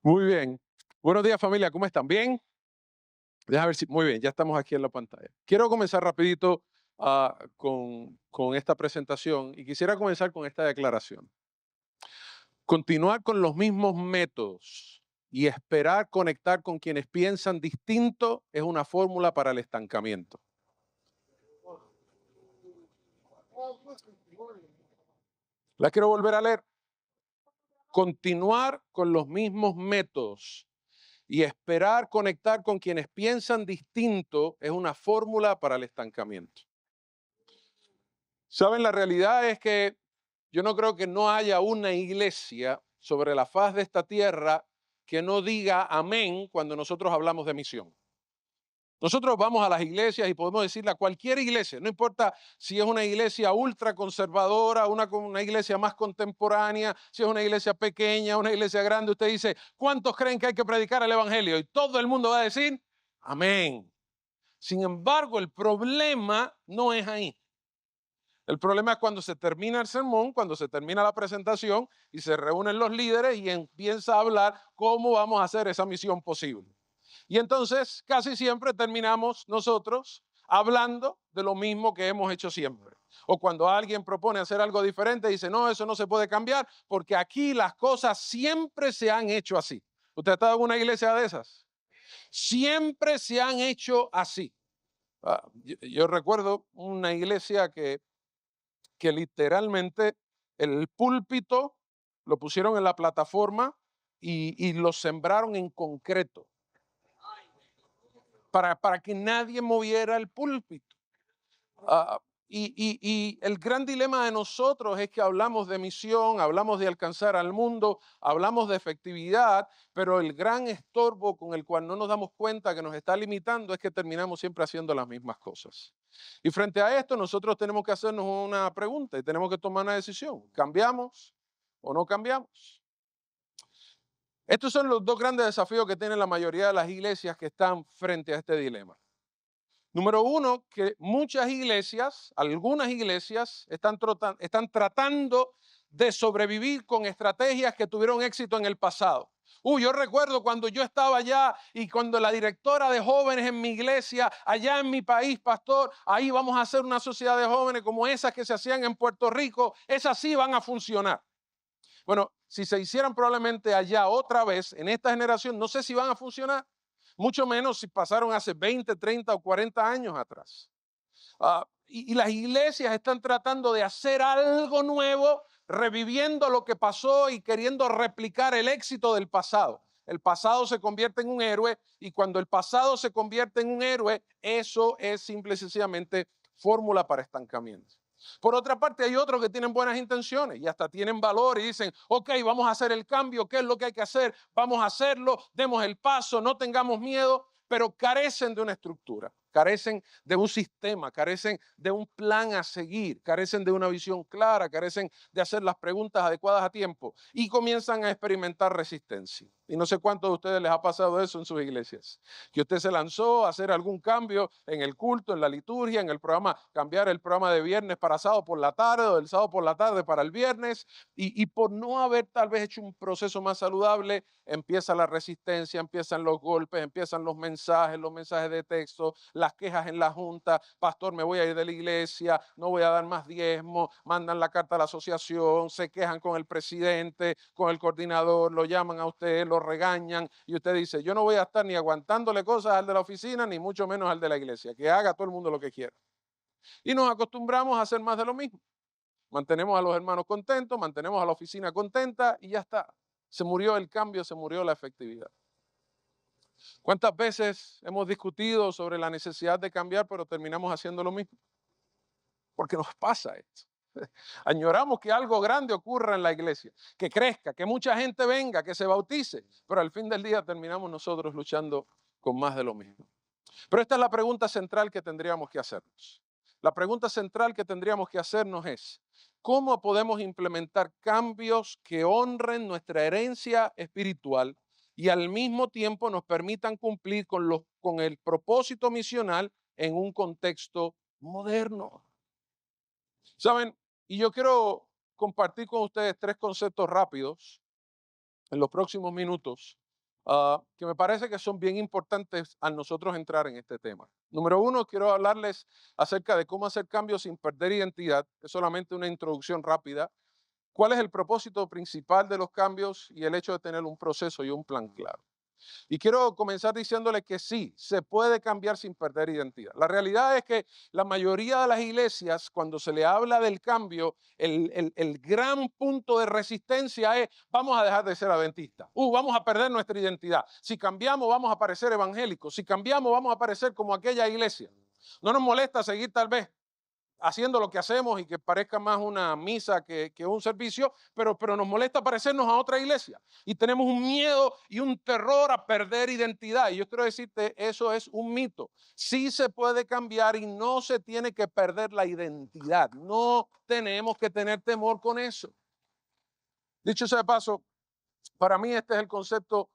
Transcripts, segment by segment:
Muy bien. Buenos días, familia, ¿cómo están? ¿Bien? Déjame ver si muy bien, ya estamos aquí en la pantalla. Quiero comenzar rapidito, con esta presentación y quisiera comenzar con esta declaración. Continuar con los mismos métodos y esperar conectar con quienes piensan distinto es una fórmula para el estancamiento. La quiero volver a leer. Continuar con los mismos métodos y esperar conectar con quienes piensan distinto es una fórmula para el estancamiento. Saben, la realidad es que yo no creo que no haya una iglesia sobre la faz de esta tierra que no diga amén cuando nosotros hablamos de misión. Nosotros vamos a las iglesias y podemos decirle a cualquier iglesia, no importa si es una iglesia ultra conservadora, una iglesia más contemporánea, si es una iglesia pequeña, una iglesia grande, usted dice, ¿cuántos creen que hay que predicar el evangelio? Y todo el mundo va a decir, amén. Sin embargo, el problema no es ahí. El problema es cuando se termina el sermón, cuando se termina la presentación y se reúnen los líderes y empieza a hablar cómo vamos a hacer esa misión posible. Y entonces casi siempre terminamos nosotros hablando de lo mismo que hemos hecho siempre. O cuando alguien propone hacer algo diferente, dice, no, eso no se puede cambiar porque aquí las cosas siempre se han hecho así. ¿Usted ha estado en una iglesia de esas? Siempre se han hecho así. Yo recuerdo una iglesia que literalmente el púlpito lo pusieron en la plataforma y lo sembraron en concreto para que nadie moviera el púlpito. Ah, y el gran dilema de nosotros es que hablamos de misión, hablamos de alcanzar al mundo, hablamos de efectividad, pero el gran estorbo con el cual no nos damos cuenta que nos está limitando es que terminamos siempre haciendo las mismas cosas. Y frente a esto, nosotros tenemos que hacernos una pregunta y tenemos que tomar una decisión. ¿Cambiamos o no cambiamos? Estos son los dos grandes desafíos que tienen la mayoría de las iglesias que están frente a este dilema. Número uno, que muchas iglesias, algunas iglesias, están tratando de sobrevivir con estrategias que tuvieron éxito en el pasado. Yo recuerdo cuando yo estaba allá y cuando la directora de jóvenes en mi iglesia, allá en mi país, pastor, ahí vamos a hacer una sociedad de jóvenes como esas que se hacían en Puerto Rico, esas sí van a funcionar. Bueno, si se hicieran probablemente allá otra vez, en esta generación, no sé si van a funcionar, mucho menos si pasaron hace 20, 30 o 40 años atrás. Y las iglesias están tratando de hacer algo nuevo, reviviendo lo que pasó y queriendo replicar el éxito del pasado. El pasado se convierte en un héroe y cuando el pasado se convierte en un héroe, eso es simple y sencillamente fórmula para estancamiento. Por otra parte, hay otros que tienen buenas intenciones y hasta tienen valor y dicen, ok, vamos a hacer el cambio, ¿qué es lo que hay que hacer? Vamos a hacerlo, demos el paso, no tengamos miedo, pero carecen de una estructura, carecen de un sistema, carecen de un plan a seguir, carecen de una visión clara, carecen de hacer las preguntas adecuadas a tiempo y comienzan a experimentar resistencia. Y no sé cuántos de ustedes les ha pasado eso en sus iglesias, que usted se lanzó a hacer algún cambio en el culto, en la liturgia, en el programa, cambiar el programa de viernes para sábado por la tarde o del sábado por la tarde para el viernes y por no haber tal vez hecho un proceso más saludable, empieza la resistencia, empiezan los golpes, empiezan los mensajes de texto, las quejas en la junta, pastor, me voy a ir de la iglesia, no voy a dar más diezmo, mandan la carta a la asociación, se quejan con el presidente, con el coordinador, lo llaman a usted, lo regañan y usted dice, yo no voy a estar ni aguantándole cosas al de la oficina, ni mucho menos al de la iglesia, que haga todo el mundo lo que quiera. Y nos acostumbramos a hacer más de lo mismo. Mantenemos a los hermanos contentos, mantenemos a la oficina contenta y ya está. Se murió el cambio, se murió la efectividad. ¿Cuántas veces hemos discutido sobre la necesidad de cambiar, pero terminamos haciendo lo mismo? Porque nos pasa esto. Añoramos que algo grande ocurra en la iglesia, que crezca, que mucha gente venga, que se bautice, pero al fin del día terminamos nosotros luchando con más de lo mismo. Pero esta es la pregunta central que tendríamos que hacernos. La pregunta central que tendríamos que hacernos es, ¿cómo podemos implementar cambios que honren nuestra herencia espiritual y al mismo tiempo nos permitan cumplir con el propósito misional en un contexto moderno? ¿Saben? Y yo quiero compartir con ustedes tres conceptos rápidos en los próximos minutos que me parece que son bien importantes al nosotros entrar en este tema. Número uno, quiero hablarles acerca de cómo hacer cambios sin perder identidad. Es solamente una introducción rápida. ¿Cuál es el propósito principal de los cambios y el hecho de tener un proceso y un plan claro? Y quiero comenzar diciéndole que sí, se puede cambiar sin perder identidad. La realidad es que la mayoría de las iglesias, cuando se le habla del cambio, el gran punto de resistencia es, vamos a dejar de ser adventistas, vamos a perder nuestra identidad. Si cambiamos, vamos a parecer evangélicos. Si cambiamos, vamos a parecer como aquella iglesia. No nos molesta seguir tal vez haciendo lo que hacemos y que parezca más una misa que un servicio, pero nos molesta parecernos a otra iglesia. Y tenemos un miedo y un terror a perder identidad. Y yo quiero decirte, eso es un mito. Sí se puede cambiar y no se tiene que perder la identidad. No tenemos que tener temor con eso. Dicho sea de paso, para mí este es el concepto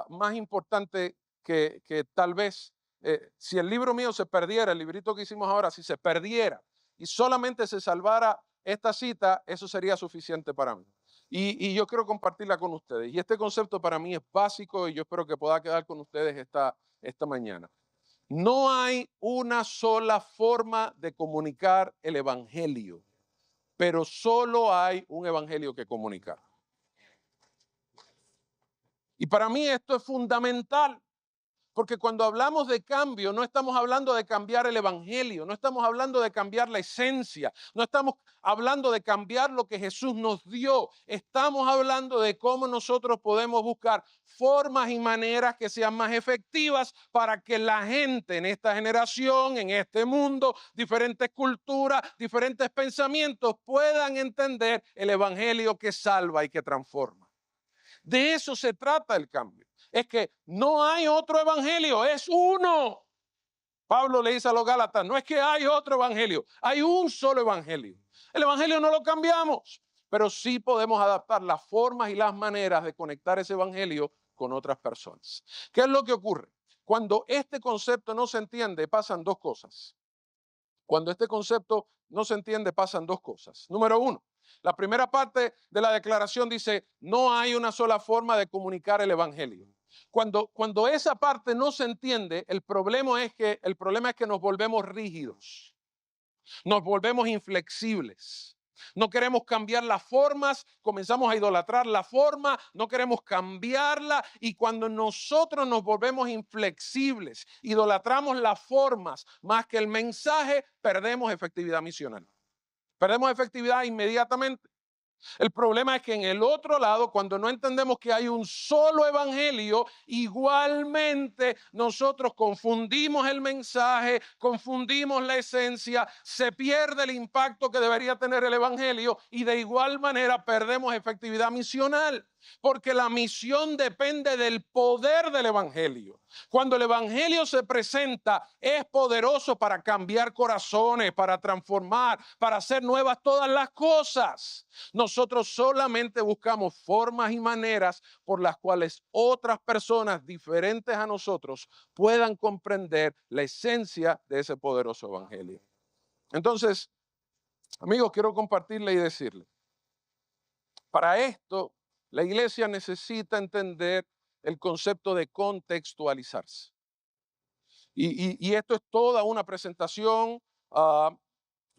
más importante que tal vez, si el libro mío se perdiera, el librito que hicimos ahora, si se perdiera y solamente se salvara esta cita, eso sería suficiente para mí. Y yo quiero compartirla con ustedes. Y este concepto para mí es básico y yo espero que pueda quedar con ustedes esta mañana. No hay una sola forma de comunicar el evangelio, pero solo hay un evangelio que comunicar. Y para mí esto es fundamental, porque cuando hablamos de cambio, no estamos hablando de cambiar el evangelio, no estamos hablando de cambiar la esencia, no estamos hablando de cambiar lo que Jesús nos dio, estamos hablando de cómo nosotros podemos buscar formas y maneras que sean más efectivas para que la gente en esta generación, en este mundo, diferentes culturas, diferentes pensamientos puedan entender el evangelio que salva y que transforma. De eso se trata el cambio. Es que no hay otro evangelio, es uno. Pablo le dice a los Gálatas, no es que hay otro evangelio, hay un solo evangelio. El evangelio no lo cambiamos, pero sí podemos adaptar las formas y las maneras de conectar ese evangelio con otras personas. ¿Qué es lo que ocurre? Cuando este concepto no se entiende, pasan dos cosas. Cuando este concepto no se entiende, pasan dos cosas. Número uno, la primera parte de la declaración dice, no hay una sola forma de comunicar el evangelio. Cuando esa parte no se entiende, el problema es que nos volvemos rígidos, nos volvemos inflexibles. No queremos cambiar las formas, comenzamos a idolatrar la forma, no queremos cambiarla y cuando nosotros nos volvemos inflexibles, idolatramos las formas más que el mensaje, perdemos efectividad misional. Perdemos efectividad inmediatamente. El problema es que en el otro lado, cuando no entendemos que hay un solo evangelio, igualmente nosotros confundimos el mensaje, confundimos la esencia, se pierde el impacto que debería tener el evangelio y de igual manera perdemos efectividad misional. Porque la misión depende del poder del evangelio. Cuando el evangelio se presenta, es poderoso para cambiar corazones, para transformar, para hacer nuevas todas las cosas. Nosotros solamente buscamos formas y maneras por las cuales otras personas diferentes a nosotros puedan comprender la esencia de ese poderoso evangelio. Entonces, amigos, quiero compartirle y decirle, para esto, la iglesia necesita entender el concepto de contextualizarse. Y esto es toda una presentación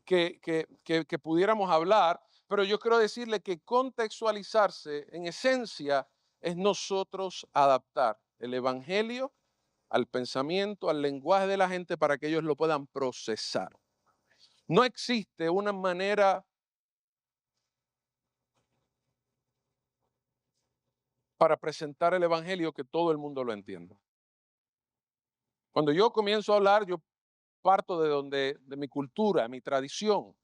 que pudiéramos hablar, pero yo quiero decirle que contextualizarse en esencia es nosotros adaptar el evangelio al pensamiento, al lenguaje de la gente para que ellos lo puedan procesar. No existe una manera para presentar el evangelio que todo el mundo lo entienda. Cuando yo comienzo a hablar, yo parto de mi cultura, de mi tradición.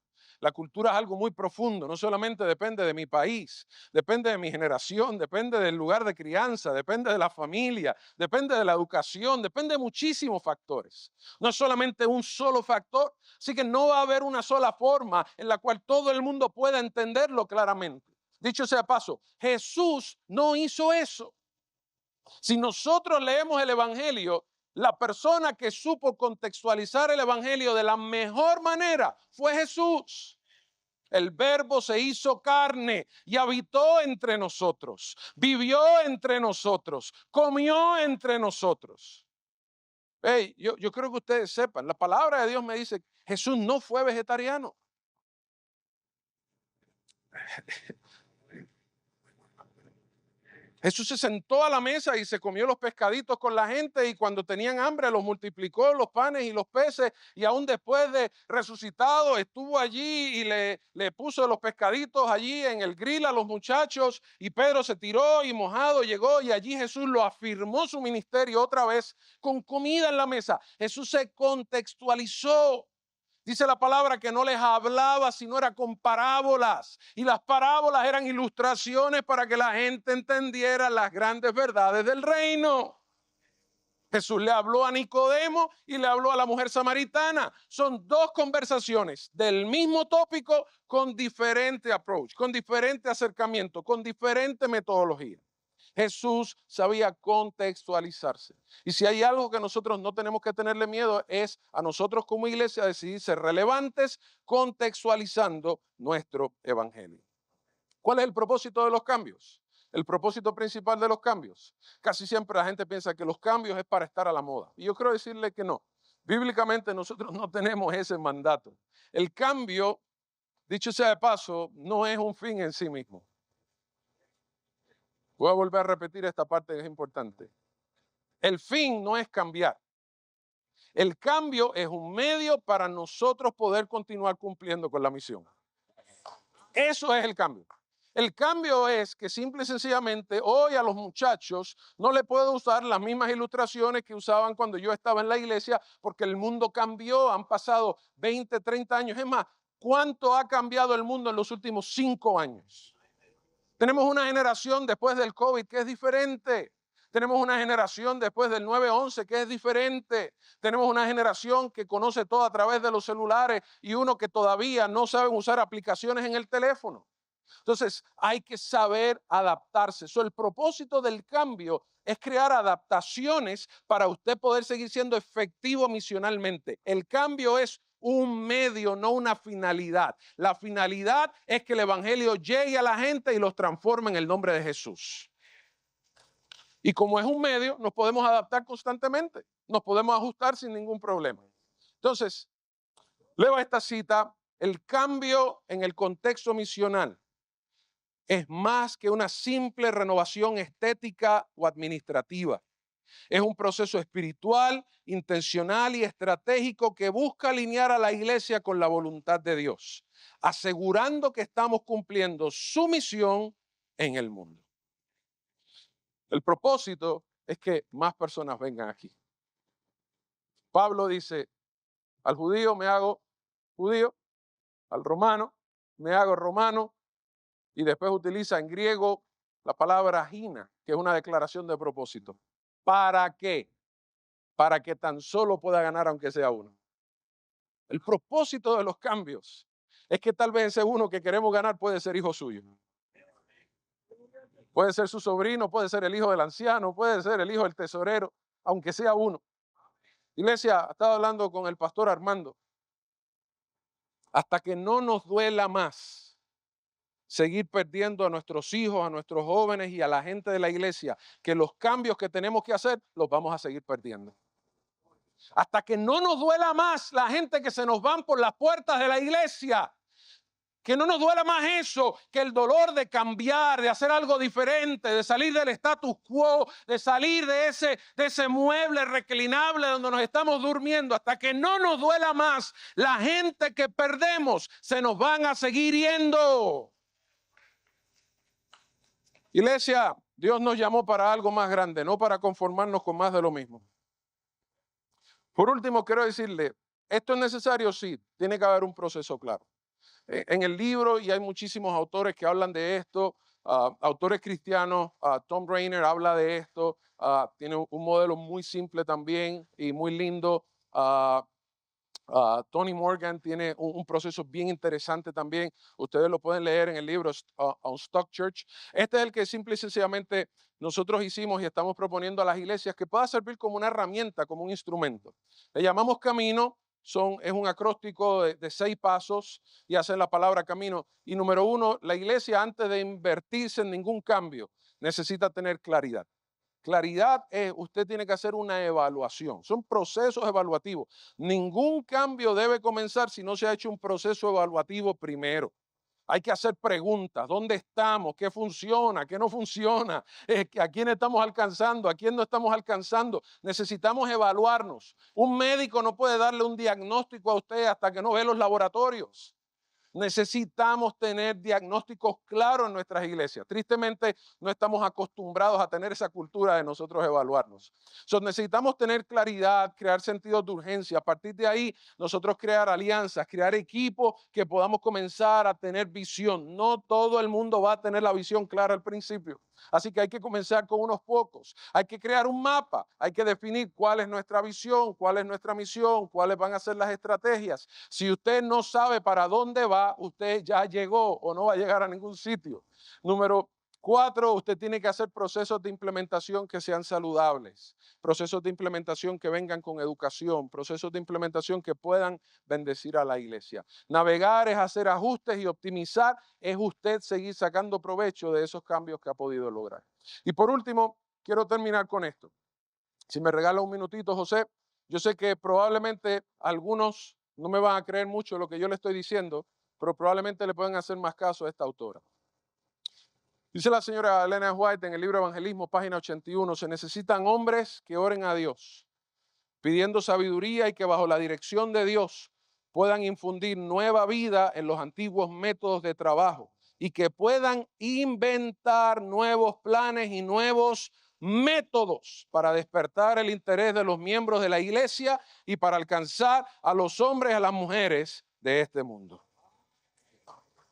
La cultura es algo muy profundo, no solamente depende de mi país, depende de mi generación, depende del lugar de crianza, depende de la familia, depende de la educación, depende de muchísimos factores. No es solamente un solo factor, así que no va a haber una sola forma en la cual todo el mundo pueda entenderlo claramente. Dicho sea paso, Jesús no hizo eso. Si nosotros leemos el Evangelio, la persona que supo contextualizar el evangelio de la mejor manera fue Jesús. El Verbo se hizo carne y habitó entre nosotros, vivió entre nosotros, comió entre nosotros. Hey, yo creo que ustedes sepan, la palabra de Dios me dice, Jesús no fue vegetariano. Jesús se sentó a la mesa y se comió los pescaditos con la gente, y cuando tenían hambre los multiplicó, los panes y los peces, y aún después de resucitado estuvo allí y le puso los pescaditos allí en el grill a los muchachos, y Pedro se tiró y mojado llegó, y allí Jesús lo afirmó su ministerio otra vez con comida en la mesa. Jesús se contextualizó. Dice la palabra que no les hablaba, sino era con parábolas. Y las parábolas eran ilustraciones para que la gente entendiera las grandes verdades del reino. Jesús le habló a Nicodemo y le habló a la mujer samaritana. Son dos conversaciones del mismo tópico con diferente approach, con diferente acercamiento, con diferente metodología. Jesús sabía contextualizarse. Y si hay algo que nosotros no tenemos que tenerle miedo, es a nosotros como iglesia decidir ser relevantes contextualizando nuestro evangelio. ¿Cuál es el propósito de los cambios? El propósito principal de los cambios. Casi siempre la gente piensa que los cambios es para estar a la moda. Y yo quiero decirle que no. Bíblicamente nosotros no tenemos ese mandato. El cambio, dicho sea de paso, no es un fin en sí mismo. Voy a volver a repetir esta parte que es importante. El fin no es cambiar. El cambio es un medio para nosotros poder continuar cumpliendo con la misión. Eso es el cambio. El cambio es que simple y sencillamente hoy a los muchachos no le puedo usar las mismas ilustraciones que usaban cuando yo estaba en la iglesia, porque el mundo cambió, han pasado 20, 30 años. Es más, ¿cuánto ha cambiado el mundo en los últimos 5 años? Tenemos una generación después del COVID que es diferente. Tenemos una generación después del 9/11 que es diferente. Tenemos una generación que conoce todo a través de los celulares y uno que todavía no sabe usar aplicaciones en el teléfono. Entonces hay que saber adaptarse. El propósito del cambio es crear adaptaciones para usted poder seguir siendo efectivo misionalmente. El cambio es un medio, no una finalidad. La finalidad es que el evangelio llegue a la gente y los transforme en el nombre de Jesús. Y como es un medio, nos podemos adaptar constantemente, nos podemos ajustar sin ningún problema. Entonces, leo esta cita: el cambio en el contexto misional es más que una simple renovación estética o administrativa. Es un proceso espiritual, intencional y estratégico que busca alinear a la iglesia con la voluntad de Dios, asegurando que estamos cumpliendo su misión en el mundo. El propósito es que más personas vengan aquí. Pablo dice, al judío me hago judío, al romano me hago romano, y después utiliza en griego la palabra gina, que es una declaración de propósito. ¿Para qué? Para que tan solo pueda ganar aunque sea uno. El propósito de los cambios es que tal vez ese uno que queremos ganar puede ser hijo suyo. Puede ser su sobrino, puede ser el hijo del anciano, puede ser el hijo del tesorero, aunque sea uno. Iglesia, estaba hablando con el pastor Armando. Hasta que no nos duela más seguir perdiendo a nuestros hijos, a nuestros jóvenes y a la gente de la iglesia, que los cambios que tenemos que hacer, los vamos a seguir perdiendo. Hasta que no nos duela más la gente que se nos van por las puertas de la iglesia, que no nos duela más eso que el dolor de cambiar, de hacer algo diferente, de salir del status quo, de salir de ese mueble reclinable donde nos estamos durmiendo. Hasta que no nos duela más la gente que perdemos, se nos van a seguir yendo. Iglesia, Dios nos llamó para algo más grande, no para conformarnos con más de lo mismo. Por último, quiero decirle, ¿esto es necesario? Sí, tiene que haber un proceso claro. En el libro, y hay muchísimos autores que hablan de esto, autores cristianos, Tom Rainer habla de esto, tiene un modelo muy simple también y muy lindo. Tony Morgan tiene un proceso bien interesante también. Ustedes lo pueden leer en el libro Unstuck Church. Este es el que simple y sencillamente nosotros hicimos y estamos proponiendo a las iglesias que pueda servir como una herramienta, como un instrumento. Le llamamos camino, es un acróstico de 6 pasos y hacen la palabra camino. Y número 1, la iglesia antes de invertirse en ningún cambio necesita tener claridad. Claridad es, usted tiene que hacer una evaluación. Son procesos evaluativos. Ningún cambio debe comenzar si no se ha hecho un proceso evaluativo primero. Hay que hacer preguntas. ¿Dónde estamos? ¿Qué funciona? ¿Qué no funciona? ¿A quién estamos alcanzando? ¿A quién no estamos alcanzando? Necesitamos evaluarnos. Un médico no puede darle un diagnóstico a usted hasta que no ve los laboratorios. Necesitamos tener diagnósticos claros en nuestras iglesias. Tristemente, no estamos acostumbrados a tener esa cultura de nosotros evaluarnos. Necesitamos tener claridad, crear sentidos de urgencia. A partir de ahí, nosotros crear alianzas, crear equipos que podamos comenzar a tener visión. No todo el mundo va a tener la visión clara al principio. Así que hay que comenzar con unos pocos. Hay que crear un mapa. Hay que definir cuál es nuestra visión, cuál es nuestra misión, cuáles van a ser las estrategias. Si usted no sabe para dónde va, usted ya llegó o no va a llegar a ningún sitio. Número 4, usted tiene que hacer procesos de implementación que sean saludables, procesos de implementación que vengan con educación, procesos de implementación que puedan bendecir a la iglesia. Navegar es hacer ajustes y optimizar es usted seguir sacando provecho de esos cambios que ha podido lograr. Y por último, quiero terminar con esto. Si me regala un minutito, José, yo sé que probablemente algunos no me van a creer mucho lo que yo le estoy diciendo, pero probablemente le pueden hacer más caso a esta autora. Dice la señora Elena White en el libro Evangelismo, página 81, se necesitan hombres que oren a Dios, pidiendo sabiduría y que bajo la dirección de Dios puedan infundir nueva vida en los antiguos métodos de trabajo y que puedan inventar nuevos planes y nuevos métodos para despertar el interés de los miembros de la iglesia y para alcanzar a los hombres y a las mujeres de este mundo.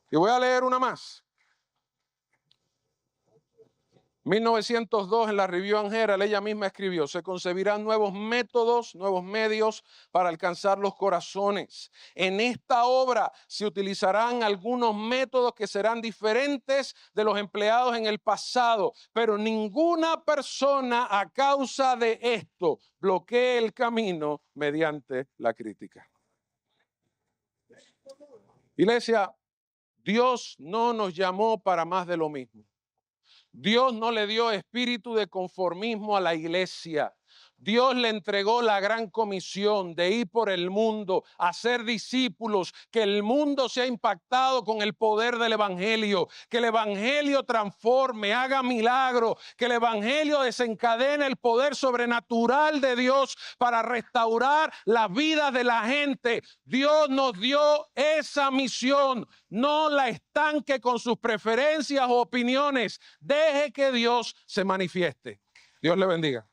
Y voy a leer una más. 1902 en la Review and Herald ella misma escribió, se concebirán nuevos métodos, nuevos medios para alcanzar los corazones. En esta obra se utilizarán algunos métodos que serán diferentes de los empleados en el pasado, pero ninguna persona a causa de esto bloquee el camino mediante la crítica. Iglesia, Dios no nos llamó para más de lo mismo. Dios no le dio espíritu de conformismo a la iglesia. Dios le entregó la gran comisión de ir por el mundo, a ser discípulos, que el mundo sea impactado con el poder del evangelio, que el evangelio transforme, haga milagros, que el evangelio desencadene el poder sobrenatural de Dios para restaurar la vida de la gente. Dios nos dio esa misión, no la estanque con sus preferencias o opiniones, deje que Dios se manifieste. Dios le bendiga.